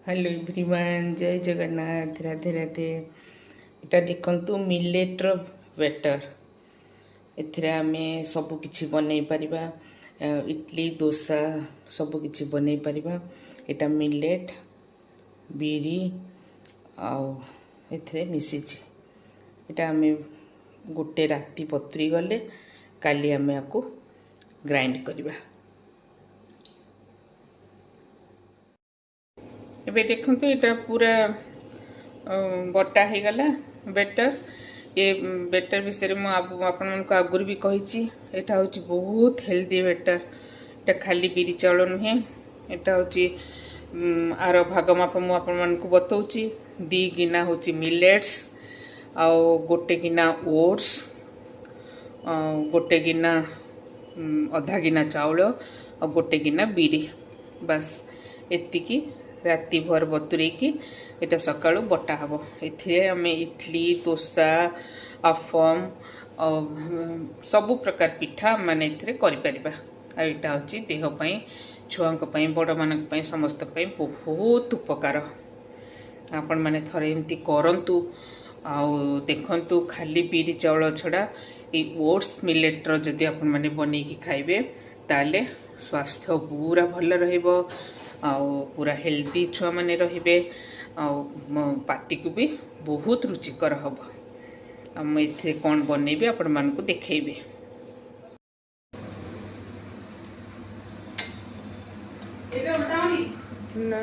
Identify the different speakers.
Speaker 1: Hello everyone, जय जगन्नाथ, राधे राधे। इटा देखंतु मिलेटर बेटर। एथिरे आमे सब किछि बनै परिबा। इडली डोसा सब किछि बनै परिबा। एटा मिलेट बिरी आउ एथिरे मिसिछि। एटा आमे गोटे राति पत्री गले काली आमे आकु ग्राइंड करिबा। एबे देखंतु एटा पूरा बटा हो गला बेटर। ये बेटर विषय में आपण को आगुरी भी कही। एटा होची बहुत हेल्दी बेटर। एटा खाली बिरी चाउल नुहे। एटा होची आर भाग माप मु आपण मन को बताऊची। 2 गिना होची मिलेट्स आउ गोटे गिना ओट्स, गोटे गिना अधा गिना चाउल और गोटे गिना बिरी। बस एतिकी राति भर बतुरे की एटा सकाळु बटा हबो। एथिरे आमे इडली डोसा अफम सब प्रकार पिठा माने एथिरे करि परिबा। आ एटा होची देह पई, छुआंक पई, बड़ मानक पई, समस्त पई बहुत उपकार। आपण माने थरे एमती करंतु। आउ देखंतु खाली बिरी चाउल छड़ा ए ओट्स मिलेटर जदि आपण माने बनै की खाइबे ताले स्वास्थ्य पूरा भल रहइबो। आउ पूरा हेल्दी छुआ माने रहिबे। आउ पार्टी को भी बहुत रुचिकर हम। आम एथिरे कौन बनैबे आपण मान को देखेबे। ना